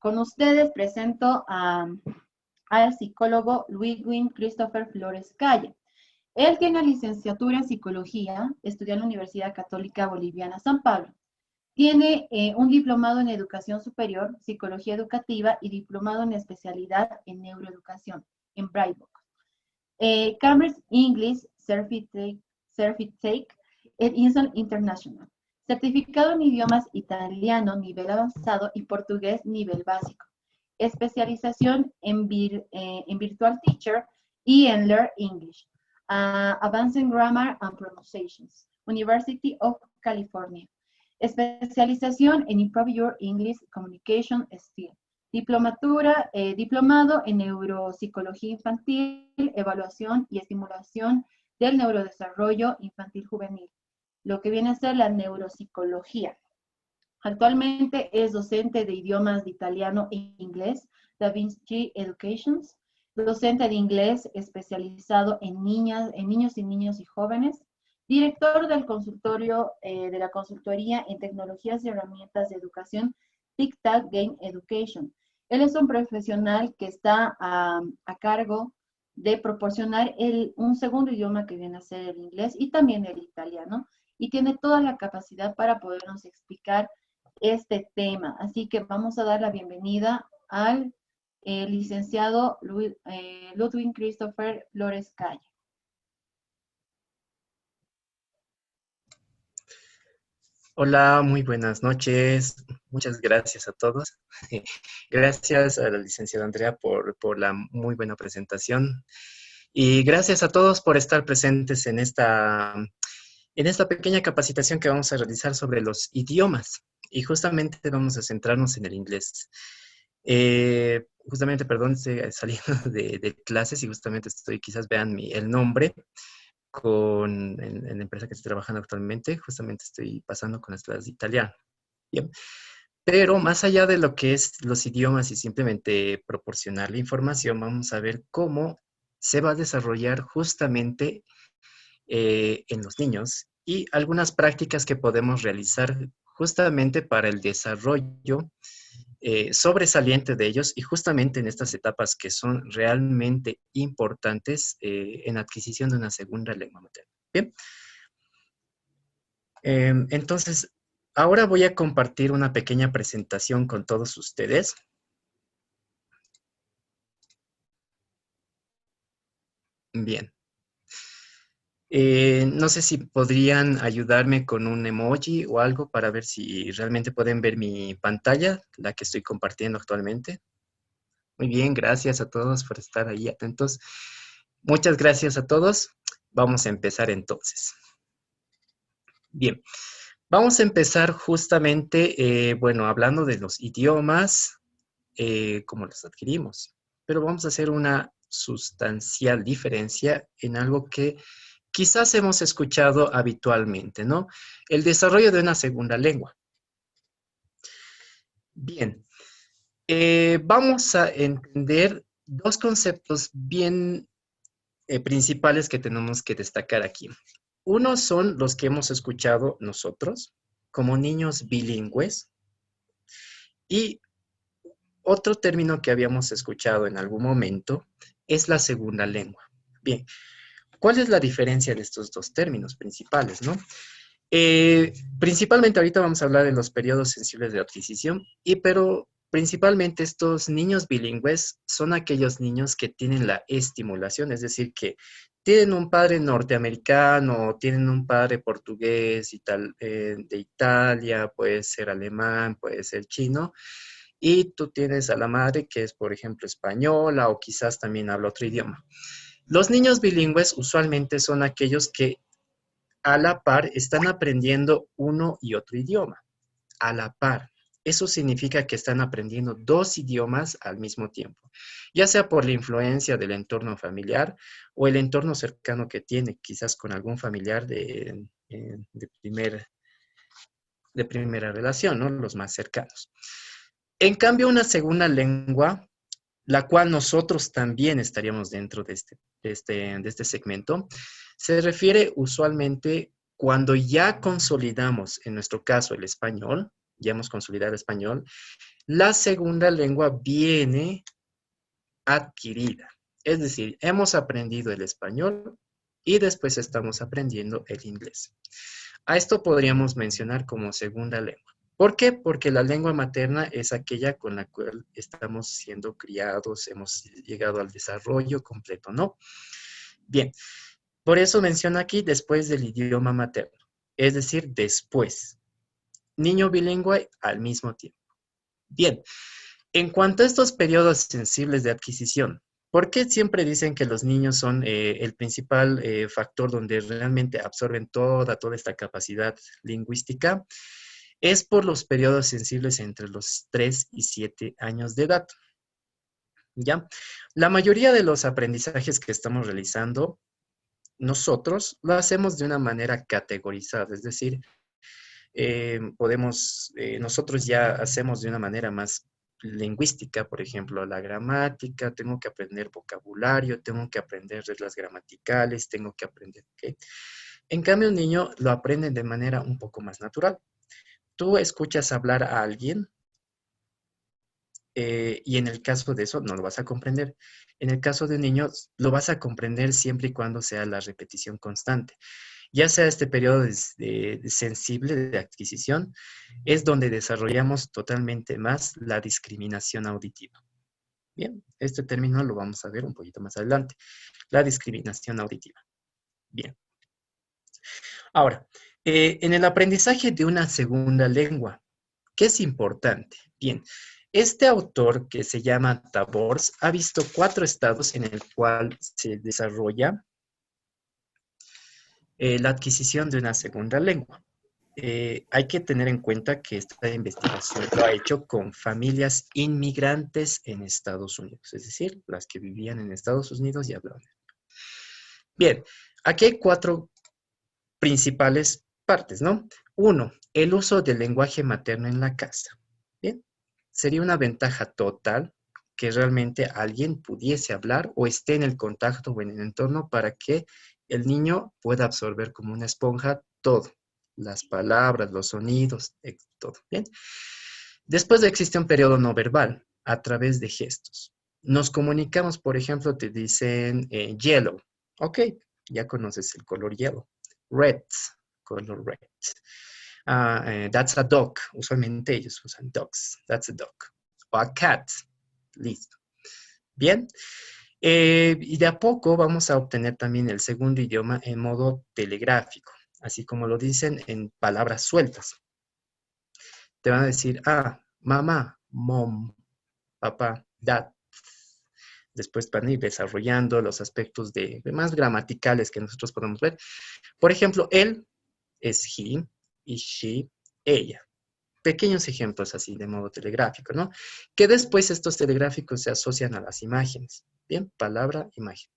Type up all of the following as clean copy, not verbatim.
Con ustedes presento al psicólogo Ludwig Christopher Flores Calle. Él tiene licenciatura en psicología, estudió en la Universidad Católica Boliviana San Pablo. Tiene un diplomado en educación superior, psicología educativa y diplomado en especialidad en neuroeducación en Braille. Cambridge English Certificate en INSON International. Certificado en idiomas italiano nivel avanzado y portugués nivel básico. Especialización en Virtual Teacher y en Learn English. Advanced Grammar and Pronunciations. University of California. Especialización en Improve Your English Communication Skill. Diplomado en Neuropsicología Infantil, Evaluación y Estimulación del Neurodesarrollo Infantil Juvenil, lo que viene a ser la neuropsicología. Actualmente es docente de idiomas de italiano e inglés, Da Vinci Educations, docente de inglés especializado en niños y niños y jóvenes, director del consultorio de la consultoría en tecnologías y herramientas de educación TIC-TAC Game Education. Él es un profesional que está a cargo de proporcionar un segundo idioma que viene a ser el inglés y también el italiano, y tiene toda la capacidad para podernos explicar este tema. Así que vamos a dar la bienvenida al licenciado Ludwig Christopher Flores Calle. Hola, muy buenas noches. Muchas gracias a todos. Gracias a la licenciada Andrea por la muy buena presentación. Y gracias a todos por estar presentes en esta pequeña capacitación que vamos a realizar sobre los idiomas. Y justamente vamos a centrarnos en el inglés. Justamente, perdón, estoy saliendo de clases y justamente quizás vean el nombre. En la empresa que estoy trabajando actualmente, justamente estoy pasando con las clases de italiano. Bien. Pero más allá de lo que es los idiomas y simplemente proporcionar la información, vamos a ver cómo se va a desarrollar justamente en los niños y algunas prácticas que podemos realizar justamente para el desarrollo sobresaliente de ellos y justamente en estas etapas que son realmente importantes en adquisición de una segunda lengua materna. Bien. Entonces, ahora voy a compartir una pequeña presentación con todos ustedes. Bien. No sé si podrían ayudarme con un emoji o algo para ver si realmente pueden ver mi pantalla, la que estoy compartiendo actualmente. Muy bien, gracias a todos por estar ahí atentos. Muchas gracias a todos. Vamos a empezar entonces. Bien, vamos a empezar justamente, bueno, hablando de los idiomas, cómo los adquirimos. Pero vamos a hacer una sustancial diferencia en algo que quizás hemos escuchado habitualmente, ¿no? El desarrollo de una segunda lengua. Bien, vamos a entender dos conceptos bien principales que tenemos que destacar aquí. Uno son los que hemos escuchado nosotros como niños bilingües y otro término que habíamos escuchado en algún momento es la segunda lengua. Bien, ¿cuál es la diferencia de estos dos términos principales, no? Principalmente ahorita vamos a hablar de los periodos sensibles de adquisición, pero principalmente estos niños bilingües son aquellos niños que tienen la estimulación, es decir, que tienen un padre norteamericano, tienen un padre portugués de Italia, puede ser alemán, puede ser chino, y tú tienes a la madre que es, por ejemplo, española o quizás también habla otro idioma. Los niños bilingües usualmente son aquellos que a la par están aprendiendo uno y otro idioma, a la par. Eso significa que están aprendiendo dos idiomas al mismo tiempo, ya sea por la influencia del entorno familiar o el entorno cercano que tiene, quizás con algún familiar de primera relación, ¿no? Los más cercanos. En cambio, una segunda lengua, la cual nosotros también estaríamos dentro de este segmento, se refiere usualmente cuando ya consolidamos, en nuestro caso, el español, ya hemos consolidado el español, La segunda lengua viene adquirida. Es decir, hemos aprendido el español y después estamos aprendiendo el inglés. A esto podríamos mencionar como segunda lengua. ¿Por qué? Porque la lengua materna es aquella con la cual estamos siendo criados, hemos llegado al desarrollo completo, ¿no? Bien, por eso menciona aquí después del idioma materno, es decir, después. Niño bilingüe al mismo tiempo. Bien, en cuanto a estos periodos sensibles de adquisición, ¿por qué siempre dicen que los niños son el principal factor donde realmente absorben toda esta capacidad lingüística? Es por los periodos sensibles entre los 3 y 7 años de edad. ¿Ya? La mayoría de los aprendizajes que estamos realizando, nosotros lo hacemos de una manera categorizada, es decir, nosotros ya hacemos de una manera más lingüística, por ejemplo, la gramática, tengo que aprender vocabulario, tengo que aprender reglas gramaticales, tengo que aprender, ¿ok? En cambio, un niño lo aprende de manera un poco más natural. Tú escuchas hablar a alguien y en el caso de eso no lo vas a comprender. En el caso de niños, lo vas a comprender siempre y cuando sea la repetición constante. Ya sea este periodo sensible de adquisición, es donde desarrollamos totalmente más la discriminación auditiva. Bien, este término lo vamos a ver un poquito más adelante. La discriminación auditiva. Bien. Ahora, en el aprendizaje de una segunda lengua, ¿qué es importante? Bien, este autor que se llama Tabors ha visto 4 estados en el cual se desarrolla la adquisición de una segunda lengua. Hay que tener en cuenta que esta investigación lo ha hecho con familias inmigrantes en Estados Unidos, es decir, las que vivían en Estados Unidos y hablaban. Bien, aquí hay 4 principales partes, ¿no? 1, el uso del lenguaje materno en la casa. Bien, sería una ventaja total que realmente alguien pudiese hablar o esté en el contacto o en el entorno para que el niño pueda absorber como una esponja todo, las palabras, los sonidos, todo, ¿bien? Después existe un periodo no verbal a través de gestos. Nos comunicamos, por ejemplo, te dicen yellow, ok, ya conoces el color yellow. Red, color red. That's a dog. Usualmente ellos usan dogs. That's a dog. O a cat. Listo. Bien. Y de a poco vamos a obtener también el segundo idioma en modo telegráfico, así como lo dicen en palabras sueltas. Te van a decir, mamá, mom, papá, dad. Después van a ir desarrollando los aspectos más gramaticales que nosotros podemos ver. Por ejemplo, él es he y she, ella. Pequeños ejemplos así de modo telegráfico, ¿no? Que después estos telegráficos se asocian a las imágenes. Bien, palabra, imagen.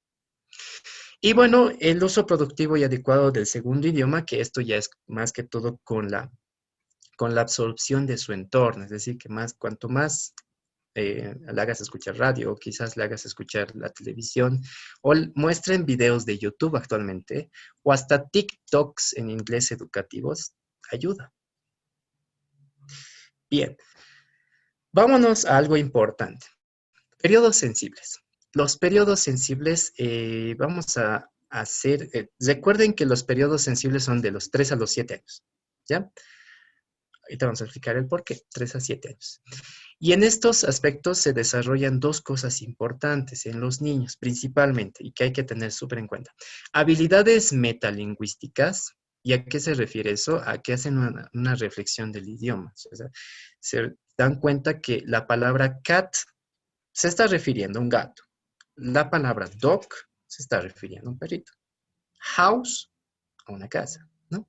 Y bueno, el uso productivo y adecuado del segundo idioma, que esto ya es más que todo con la absorción de su entorno, es decir, que cuanto más le hagas escuchar radio, o quizás le hagas escuchar la televisión, o muestren videos de YouTube actualmente, o hasta TikToks en inglés educativos, ayuda. Bien, vámonos a algo importante. Periodos sensibles. Los periodos sensibles vamos a hacer, recuerden que los periodos sensibles son de los 3 a los 7 años, ¿ya? Ahorita vamos a explicar el por qué, 3 a 7 años. Y en estos aspectos se desarrollan 2 cosas importantes en los niños, principalmente, y que hay que tener súper en cuenta. Habilidades metalingüísticas. ¿Y a qué se refiere eso? A que hacen una reflexión del idioma. O sea, se dan cuenta que la palabra cat se está refiriendo a un gato. La palabra dog se está refiriendo a un perrito. House, a una casa, ¿no?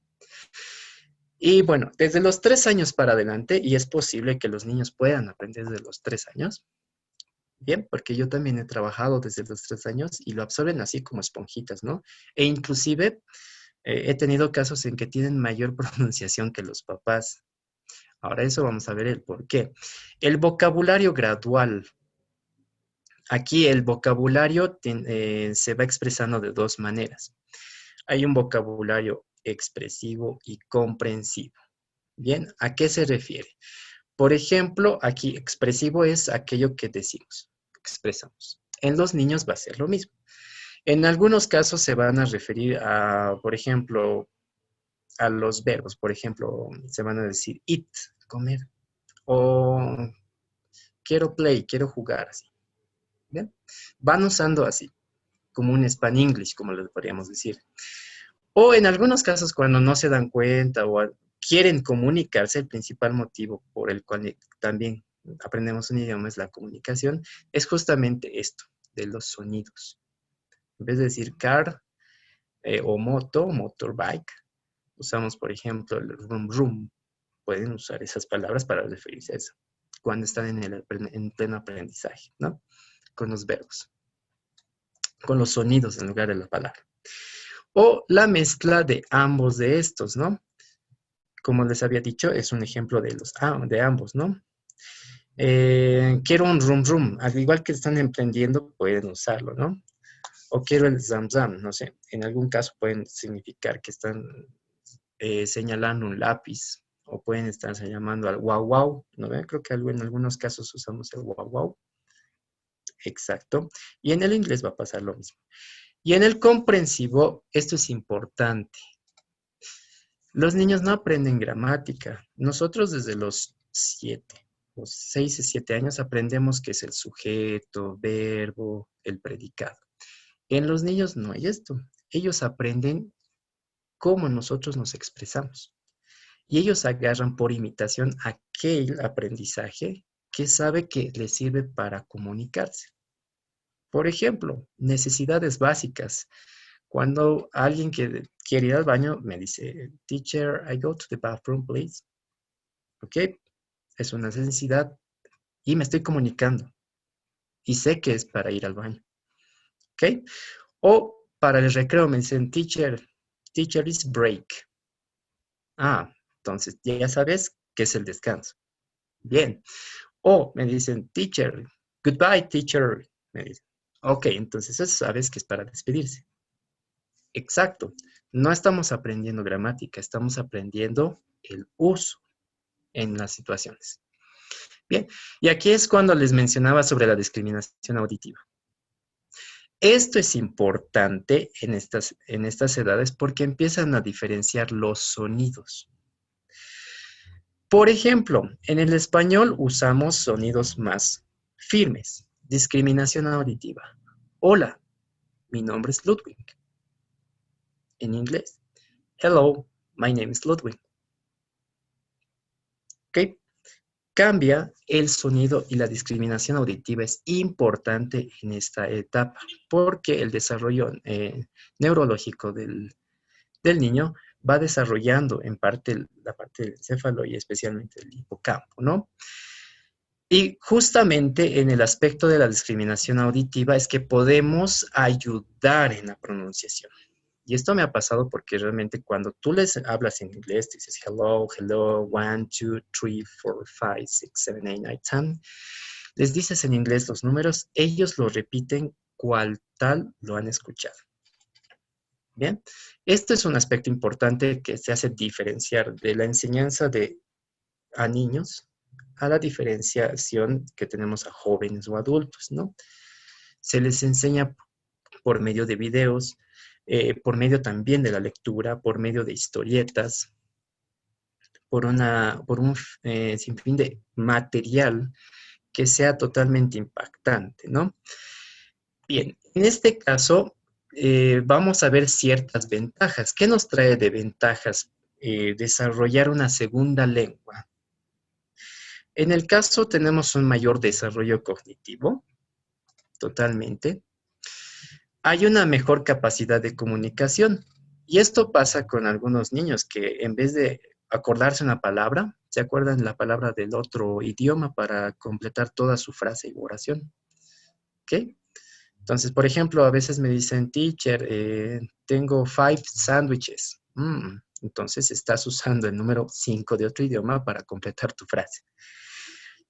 Y bueno, desde los 3 años para adelante, y es posible que los niños puedan aprender desde los 3 años, bien, porque yo también he trabajado desde los 3 años y lo absorben así como esponjitas, ¿no? E inclusive he tenido casos en que tienen mayor pronunciación que los papás. Ahora eso vamos a ver el por qué. El vocabulario gradual. Aquí el vocabulario se va expresando de 2 maneras. Hay un vocabulario expresivo y comprensivo. Bien, ¿a qué se refiere? Por ejemplo, aquí expresivo es aquello que decimos, expresamos. En los niños va a ser lo mismo. En algunos casos se van a referir a, por ejemplo, a los verbos. Por ejemplo, se van a decir eat, comer, o quiero play, quiero jugar, así. ¿Bien? Van usando así, como un Span English, como le podríamos decir. O en algunos casos, cuando no se dan cuenta o quieren comunicarse, el principal motivo por el cual también aprendemos un idioma es la comunicación, es justamente esto, de los sonidos. En vez de decir car o moto, motorbike, usamos, por ejemplo, el rum rum. Pueden usar esas palabras para referirse a eso, cuando están en pleno aprendizaje, ¿no? Con los verbos, con los sonidos en lugar de la palabra. O la mezcla de ambos de estos, ¿no? Como les había dicho, es un ejemplo de ambos, ¿no? Quiero un rum rum, al igual que están emprendiendo, pueden usarlo, ¿no? O quiero el zam zam, no sé, en algún caso pueden significar que están señalando un lápiz, o pueden estar llamando al wow wow, ¿no ven? Creo que en algunos casos usamos el wow wow. Exacto. Y en el inglés va a pasar lo mismo. Y en el comprensivo, esto es importante. Los niños no aprenden gramática. Nosotros desde los 6 o 7 años aprendemos qué es el sujeto, verbo, el predicado. En los niños no hay esto. Ellos aprenden cómo nosotros nos expresamos. Y ellos agarran por imitación aquel aprendizaje que sabe que les sirve para comunicarse. Por ejemplo, necesidades básicas. Cuando alguien que quiere ir al baño me dice, teacher, I go to the bathroom, please. ¿Ok? Es una necesidad y me estoy comunicando. Y sé que es para ir al baño. ¿Ok? O para el recreo me dicen, teacher is break. Ah, entonces ya sabes qué es el descanso. Bien. O me dicen, teacher, goodbye, teacher. Me dicen, ok, entonces eso sabes que es para despedirse. Exacto. No estamos aprendiendo gramática, estamos aprendiendo el uso en las situaciones. Bien, y aquí es cuando les mencionaba sobre la discriminación auditiva. Esto es importante en estas edades porque empiezan a diferenciar los sonidos. Por ejemplo, en el español usamos sonidos más firmes. Discriminación auditiva. Hola, mi nombre es Ludwig. En inglés. Hello, my name is Ludwig. ¿Ok? Cambia el sonido y la discriminación auditiva es importante en esta etapa porque el desarrollo neurológico del niño va desarrollando en parte la parte del encéfalo y especialmente el hipocampo, ¿no? Y justamente en el aspecto de la discriminación auditiva es que podemos ayudar en la pronunciación. Y esto me ha pasado porque realmente cuando tú les hablas en inglés, dices hello, hello, 1, 2, 3, 4, 5, 6, 7, 8, 9, 10. Les dices en inglés los números, ellos lo repiten cual tal lo han escuchado. Bien, esto es un aspecto importante que se hace diferenciar de la enseñanza a niños a la diferenciación que tenemos a jóvenes o adultos, ¿no? Se les enseña por medio de videos, por medio también de la lectura, por medio de historietas, por un sinfín de material que sea totalmente impactante, ¿no? Bien, en este caso vamos a ver ciertas ventajas. ¿Qué nos trae de ventajas desarrollar una segunda lengua? En el caso tenemos un mayor desarrollo cognitivo, totalmente. Hay una mejor capacidad de comunicación. Y esto pasa con algunos niños que en vez de acordarse una palabra, se acuerdan la palabra del otro idioma para completar toda su frase y oración. ¿Ok? Entonces, por ejemplo, a veces me dicen, teacher, tengo 5 sándwiches. Entonces estás usando el número 5 de otro idioma para completar tu frase.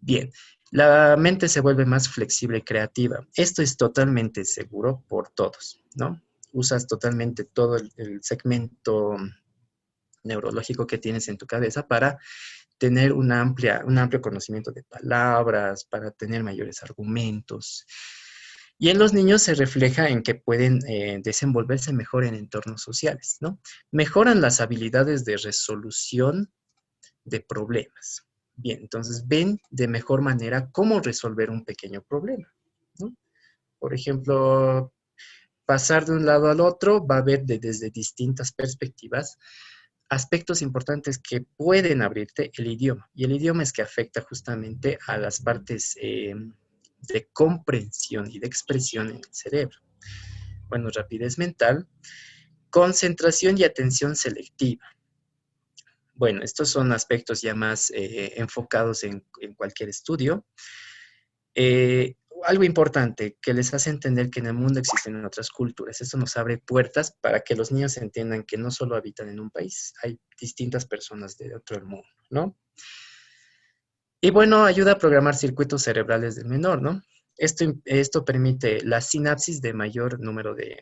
Bien, la mente se vuelve más flexible y creativa. Esto es totalmente seguro por todos, ¿no? Usas totalmente todo el segmento neurológico que tienes en tu cabeza para tener un amplio conocimiento de palabras, para tener mayores argumentos. Y en los niños se refleja en que pueden desenvolverse mejor en entornos sociales, ¿no? Mejoran las habilidades de resolución de problemas. Bien, entonces ven de mejor manera cómo resolver un pequeño problema, ¿no? Por ejemplo, pasar de un lado al otro va a ver desde distintas perspectivas aspectos importantes que pueden abrirte el idioma. Y el idioma es que afecta justamente a las partes de comprensión y de expresión en el cerebro. Bueno, rapidez mental, concentración y atención selectiva. Bueno, estos son aspectos ya más enfocados en cualquier estudio. Algo importante que les hace entender que en el mundo existen otras culturas. Esto nos abre puertas para que los niños entiendan que no solo habitan en un país, hay distintas personas de otro del mundo, ¿no? Y bueno, ayuda a programar circuitos cerebrales del menor, ¿no? Esto permite la sinapsis de mayor número de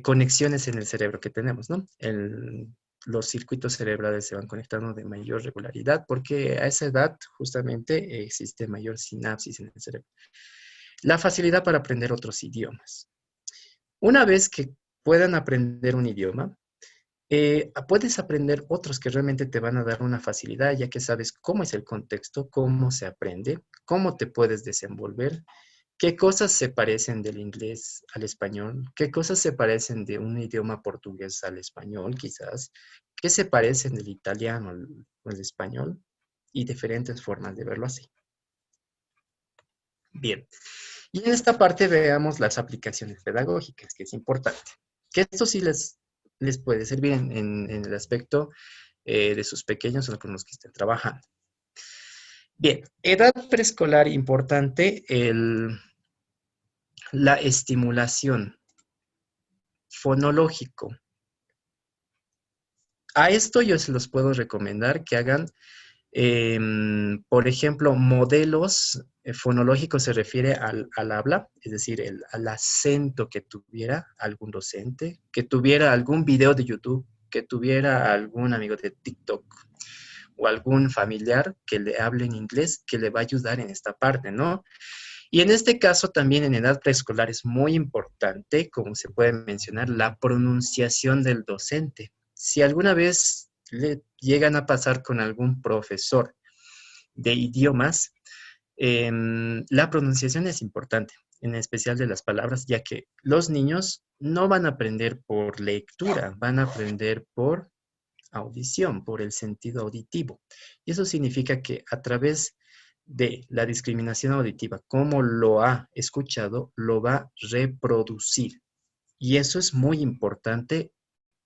conexiones en el cerebro que tenemos, ¿no? Los circuitos cerebrales se van conectando de mayor regularidad porque a esa edad justamente existe mayor sinapsis en el cerebro. La facilidad para aprender otros idiomas. Una vez que puedan aprender un idioma, puedes aprender otros que realmente te van a dar una facilidad, ya que sabes cómo es el contexto, cómo se aprende, cómo te puedes desenvolver, qué cosas se parecen del inglés al español, qué cosas se parecen de un idioma portugués al español, quizás, qué se parecen del italiano al español, y diferentes formas de verlo así. Bien, y en esta parte veamos las aplicaciones pedagógicas, que es importante. Que esto sí les puede servir en el aspecto de sus pequeños o con los que estén trabajando. Bien, edad preescolar importante, la estimulación fonológico. A esto yo se los puedo recomendar que hagan, por ejemplo, modelos fonológicos se refiere al habla, es decir, al acento que tuviera algún docente, que tuviera algún video de YouTube, que tuviera algún amigo de TikTok o algún familiar que le hable en inglés, que le va a ayudar en esta parte, ¿no? Y en este caso también en edad preescolar es muy importante, como se puede mencionar, la pronunciación del docente. Si alguna vez le llegan a pasar con algún profesor de idiomas, la pronunciación es importante, en especial de las palabras, ya que los niños no van a aprender por lectura, van a aprender por audición, por el sentido auditivo. Y eso significa que a través de la discriminación auditiva, como lo ha escuchado, lo va a reproducir. Y eso es muy importante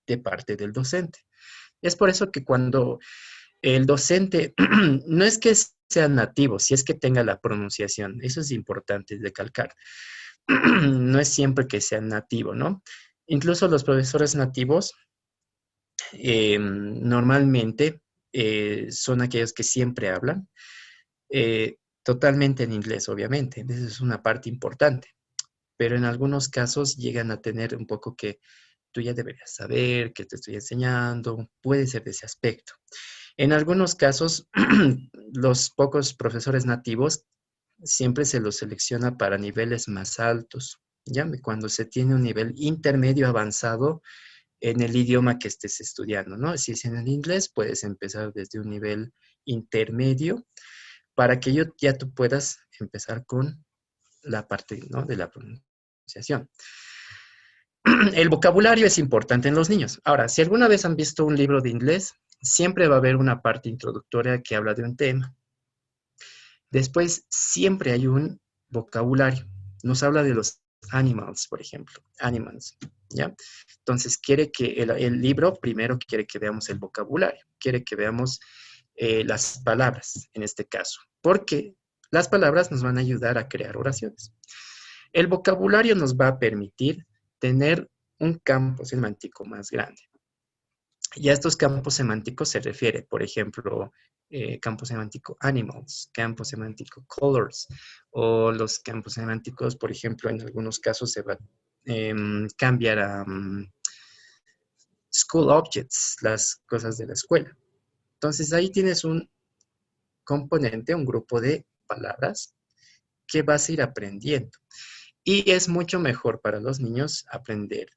de parte del docente. Es por eso que cuando el docente, no es que sea nativo, si es que tenga la pronunciación, eso es importante recalcar. No es siempre que sea nativo, ¿no? Incluso los profesores nativos normalmente son aquellos que siempre hablan, totalmente en inglés, obviamente. Esa es una parte importante. Pero en algunos casos llegan a tener un poco que tú ya deberías saber, que te estoy enseñando, puede ser de ese aspecto. En algunos casos, los pocos profesores nativos siempre se los selecciona para niveles más altos, ¿ya? Cuando se tiene un nivel intermedio avanzado en el idioma que estés estudiando, ¿no? Si es en el inglés, puedes empezar desde un nivel intermedio para que ya tú puedas empezar con la parte, ¿no?, de la pronunciación. El vocabulario es importante en los niños. Ahora, si alguna vez han visto un libro de inglés, siempre va a haber una parte introductoria que habla de un tema. Después, siempre hay un vocabulario. Nos habla de los animals, por ejemplo. Animals, ¿ya? Entonces, quiere que el libro primero quiere que veamos el vocabulario, quiere que veamos las palabras, en este caso, porque las palabras nos van a ayudar a crear oraciones. El vocabulario nos va a permitir tener un campo semántico más grande. Y a estos campos semánticos se refiere, por ejemplo, campo semántico animals, campo semántico colors, o los campos semánticos, por ejemplo, en algunos casos se va a cambiar a school objects, las cosas de la escuela. Entonces ahí tienes un componente, un grupo de palabras que vas a ir aprendiendo. Y es mucho mejor para los niños aprender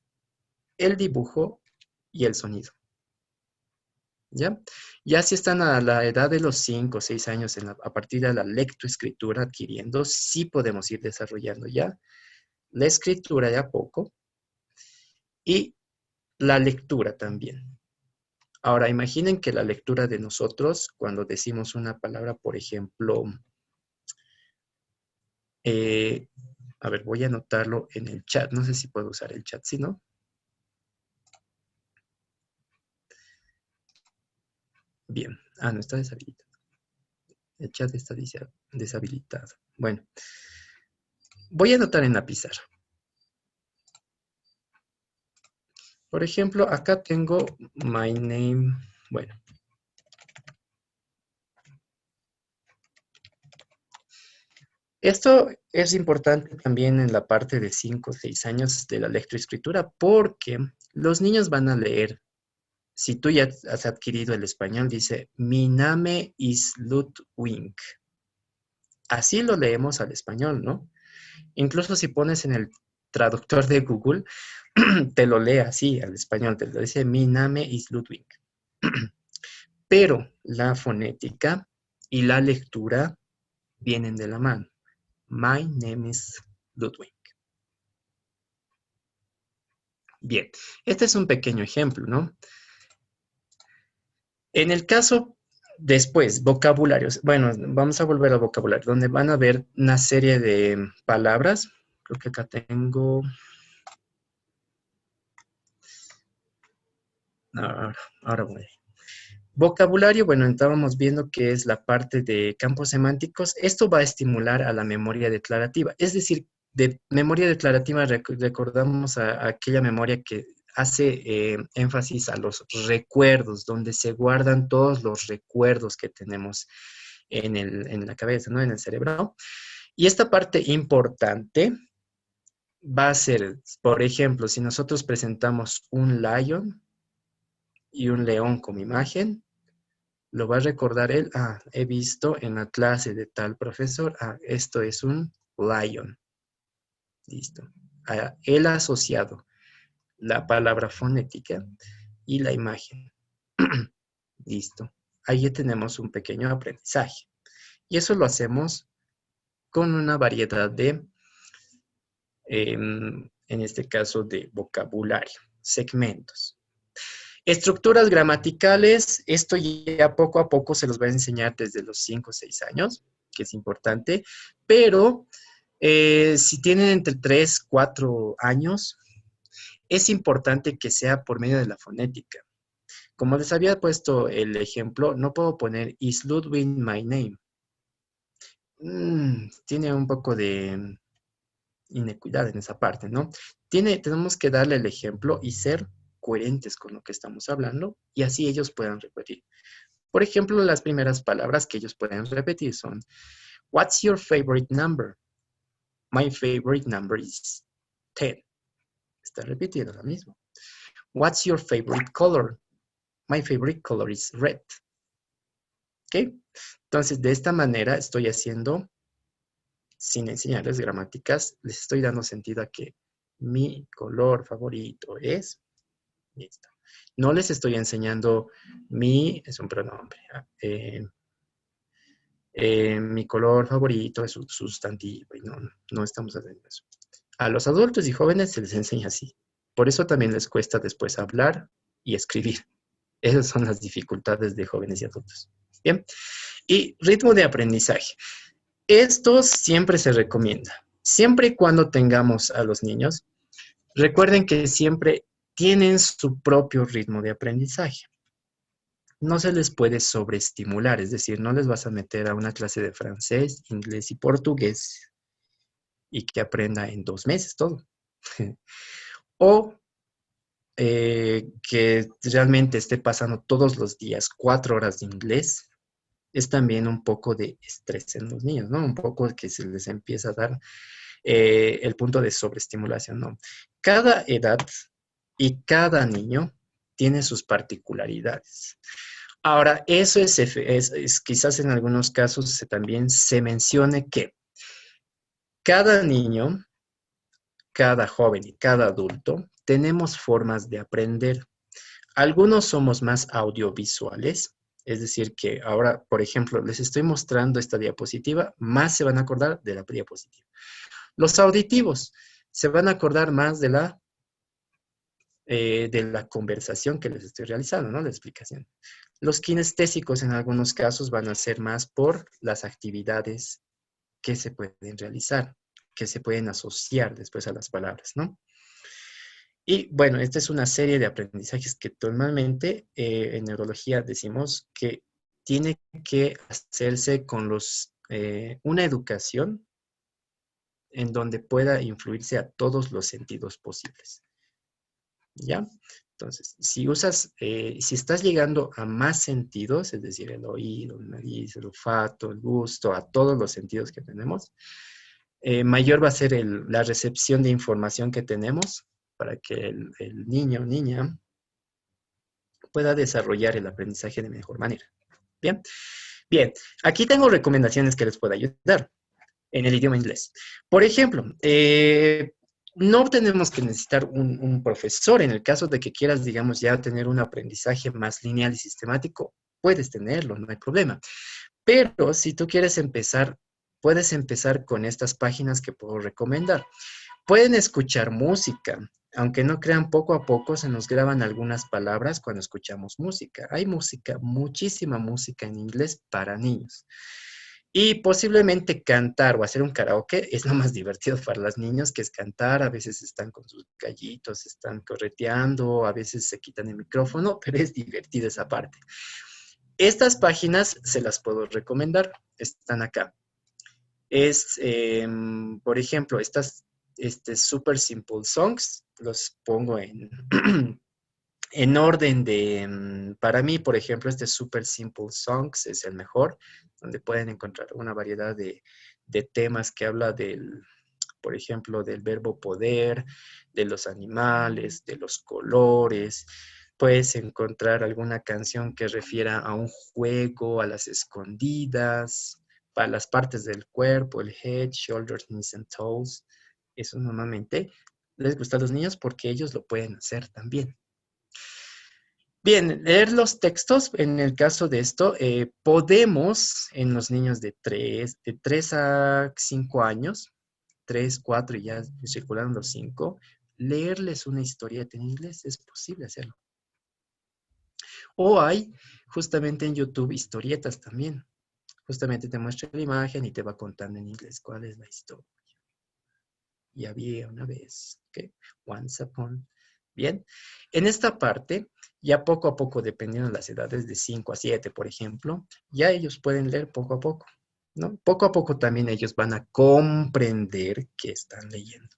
el dibujo y el sonido. ¿Ya? Ya si están a la edad de los 5 o 6 años, a partir de la lectoescritura adquiriendo, sí podemos ir desarrollando ya la escritura de a poco y la lectura también. Ahora, imaginen que la lectura de nosotros, cuando decimos una palabra, por ejemplo, a ver, voy a anotarlo en el chat. No sé si puedo usar el chat, si no. Bien. Ah, no, está deshabilitado. El chat está deshabilitado. Bueno, voy a anotar en la pizarra. Por ejemplo, acá tengo my name. Bueno. Esto es importante también en la parte de 5 o 6 años de la lectoescritura porque los niños van a leer. Si tú ya has adquirido el español, dice, mi name is Ludwig. Así lo leemos al español, ¿no? Incluso si pones en el traductor de Google, te lo lee así al español, te lo dice, mi name is Ludwig. Pero la fonética y la lectura vienen de la mano. My name is Ludwig. Bien, este es un pequeño ejemplo, ¿no? En el caso después, vocabularios. Bueno, vamos a volver al vocabulario, donde van a ver una serie de palabras. Creo que acá tengo... Ahora voy. Vocabulario, bueno, estábamos viendo que es la parte de campos semánticos. Esto va a estimular a la memoria declarativa. Es decir, de memoria declarativa recordamos a aquella memoria que hace énfasis a los recuerdos, donde se guardan todos los recuerdos que tenemos en la cabeza, ¿no? En el cerebro. Y esta parte importante va a ser, por ejemplo, si nosotros presentamos un lion y un león como imagen, lo va a recordar él, he visto en la clase de tal profesor, esto es un lion. Listo. Él ha asociado la palabra fonética y la imagen. Listo. Ahí tenemos un pequeño aprendizaje. Y eso lo hacemos con una variedad de, en este caso, de vocabulario, segmentos. Estructuras gramaticales, esto ya poco a poco se los va a enseñar desde los 5 o 6 años, que es importante, pero si tienen entre 3, 4 años, es importante que sea por medio de la fonética. Como les había puesto el ejemplo, no puedo poner is Ludwig my name. Tiene un poco de inequidad en esa parte, ¿no? Tenemos que darle el ejemplo y ser coherentes con lo que estamos hablando y así ellos puedan repetir. Por ejemplo, las primeras palabras que ellos pueden repetir son what's your favorite number? My favorite number is 10. Está repitiendo lo mismo. What's your favorite color? My favorite color is red. ¿Ok? Entonces, de esta manera estoy haciendo, sin enseñarles gramáticas, les estoy dando sentido a que mi color favorito es... Listo. No les estoy enseñando es un pronombre. Mi color favorito es un sustantivo. Y no estamos haciendo eso. A los adultos y jóvenes se les enseña así. Por eso también les cuesta después hablar y escribir. Esas son las dificultades de jóvenes y adultos. Bien. Y ritmo de aprendizaje. Esto siempre se recomienda. Siempre y cuando tengamos a los niños, recuerden que siempre tienen su propio ritmo de aprendizaje. No se les puede sobreestimular, es decir, no les vas a meter a una clase de francés, inglés y portugués y que aprenda en 2 meses todo. O que realmente esté pasando todos los días 4 horas de inglés, es también un poco de estrés en los niños, ¿no? Un poco que se les empieza a dar el punto de sobreestimulación, ¿no? Cada edad y cada niño tiene sus particularidades. Ahora, eso es quizás en algunos casos también se mencione que cada niño, cada joven y cada adulto tenemos formas de aprender. Algunos somos más audiovisuales, es decir, que ahora, por ejemplo, les estoy mostrando esta diapositiva, más se van a acordar de la diapositiva. Los auditivos se van a acordar más de la conversación que les estoy realizando, ¿no? La explicación. Los kinestésicos en algunos casos van a ser más por las actividades que se pueden realizar, que se pueden asociar después a las palabras, ¿no? Y bueno, esta es una serie de aprendizajes que normalmente en neurología decimos que tiene que hacerse con una educación en donde pueda influirse a todos los sentidos posibles. ¿Ya? Entonces, si estás llegando a más sentidos, es decir, el oído, la nariz, el olfato, el gusto, a todos los sentidos que tenemos, mayor va a ser la recepción de información que tenemos para que el niño o niña pueda desarrollar el aprendizaje de mejor manera. Bien, bien, aquí tengo recomendaciones que les puedo ayudar en el idioma inglés. Por ejemplo, no tenemos que necesitar un profesor en el caso de que quieras, digamos, ya tener un aprendizaje más lineal y sistemático, puedes tenerlo, no hay problema. Pero si tú quieres empezar, puedes empezar con estas páginas que puedo recomendar. Pueden escuchar música, aunque no crean, poco a poco se nos graban algunas palabras cuando escuchamos música. Hay música, muchísima música en inglés para niños. Y posiblemente cantar o hacer un karaoke es lo más divertido para los niños, que es cantar. A veces están con sus gallitos, están correteando, a veces se quitan el micrófono, pero es divertido esa parte. Estas páginas se las puedo recomendar, están acá. Por ejemplo, Super Simple Songs, los pongo en orden para mí, por ejemplo, Super Simple Songs es el mejor, donde pueden encontrar una variedad de temas que habla por ejemplo, del verbo poder, de los animales, de los colores. Puedes encontrar alguna canción que refiera a un juego, a las escondidas, para las partes del cuerpo, el head, shoulders, knees and toes. Eso normalmente les gusta a los niños porque ellos lo pueden hacer también. Bien, leer los textos, en el caso de esto, podemos en los niños de 3 a 5 años, 3, 4 y ya circulan los 5, leerles una historieta en inglés, es posible hacerlo. O hay justamente en YouTube historietas también. Justamente te muestra la imagen y te va contando en inglés cuál es la historia. Y había una vez, ¿ok? Once upon. Bien, en esta parte, ya poco a poco, dependiendo de las edades, de 5 a 7, por ejemplo, ya ellos pueden leer poco a poco, ¿no? Poco a poco también ellos van a comprender qué están leyendo.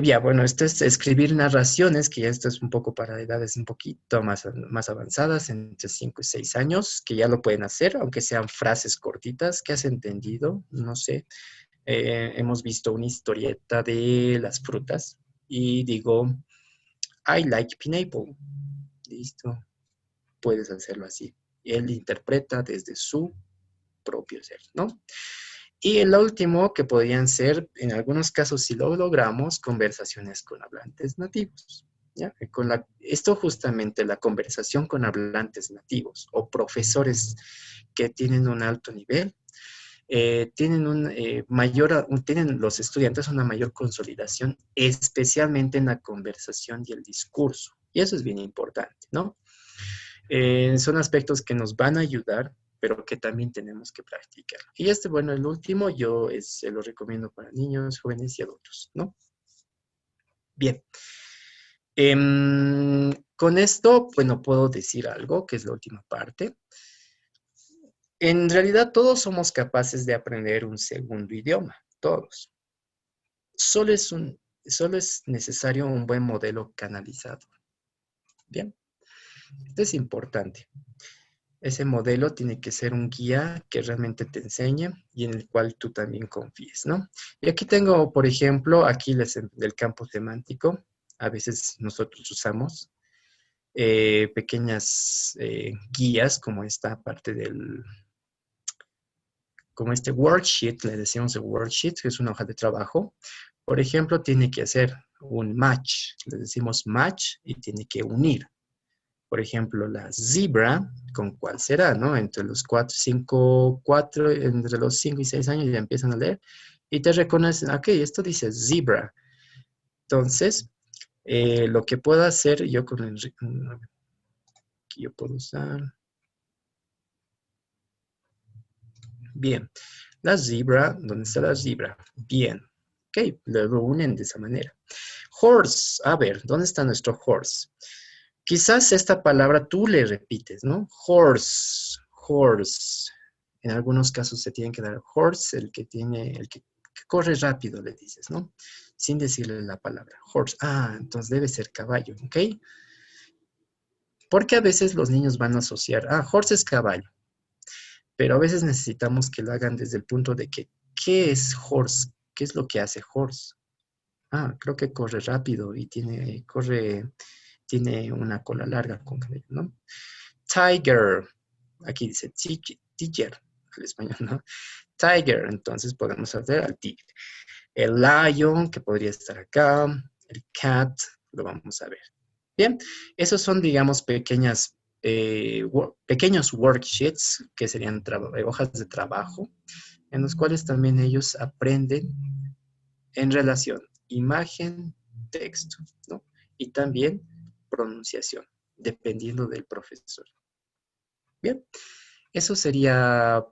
Ya, bueno, esto es escribir narraciones, que ya esto es un poco para edades un poquito más avanzadas, entre 5 y 6 años, que ya lo pueden hacer, aunque sean frases cortitas. ¿Qué has entendido? No sé. Hemos visto una historieta de las frutas y digo, I like pineapple. Listo. Puedes hacerlo así. Él interpreta desde su propio ser, ¿no? Y el último, que podrían ser, en algunos casos, si lo logramos, conversaciones con hablantes nativos. ¿Ya? Esto justamente, la conversación con hablantes nativos o profesores que tienen un alto nivel, tienen los estudiantes una mayor consolidación, especialmente en la conversación y el discurso. Y eso es bien importante, ¿no? Son aspectos que nos van a ayudar, pero que también tenemos que practicar. Y bueno, el último se lo recomiendo para niños, jóvenes y adultos, ¿no? Bien. Con esto, bueno, puedo decir algo, que es la última parte. En realidad, todos somos capaces de aprender un segundo idioma, todos. Solo es necesario un buen modelo canalizado. Bien, esto es importante. Ese modelo tiene que ser un guía que realmente te enseñe y en el cual tú también confíes, ¿no? Y aquí tengo, por ejemplo, del campo semántico, a veces nosotros usamos pequeñas guías como esta parte del, como este worksheet, le decimos el worksheet, que es una hoja de trabajo. Por ejemplo, tiene que hacer un match, le decimos match y tiene que unir. Por ejemplo, la zebra, ¿con cuál será, no? Entre los 4 entre los 5 y 6 años ya empiezan a leer y te reconocen, ok, esto dice zebra. Entonces, lo que puedo hacer yo con el, aquí yo puedo usar, bien, la zebra, ¿dónde está la zebra? Bien, ok, lo unen de esa manera. Horse, a ver, ¿dónde está nuestro horse? Quizás esta palabra tú le repites, ¿no? Horse, horse. En algunos casos se tiene que dar horse, el que tiene, el que corre rápido, le dices, ¿no? Sin decirle la palabra. Horse. Ah, entonces debe ser caballo, ¿ok? Porque a veces los niños van a asociar, ah, horse es caballo. Pero a veces necesitamos que lo hagan desde el punto de que, ¿qué es horse? ¿Qué es lo que hace horse? Ah, creo que corre rápido y tiene una cola larga con cabello, ¿no? Tiger, aquí dice tiger, al español, ¿no? Tiger, entonces podemos hacer al tigre. El lion, que podría estar acá, el cat, lo vamos a ver. Bien, esos son, digamos, pequeños worksheets, que serían hojas de trabajo, en los cuales también ellos aprenden en relación imagen, texto, ¿no? Y también pronunciación, dependiendo del profesor. Bien, eso sería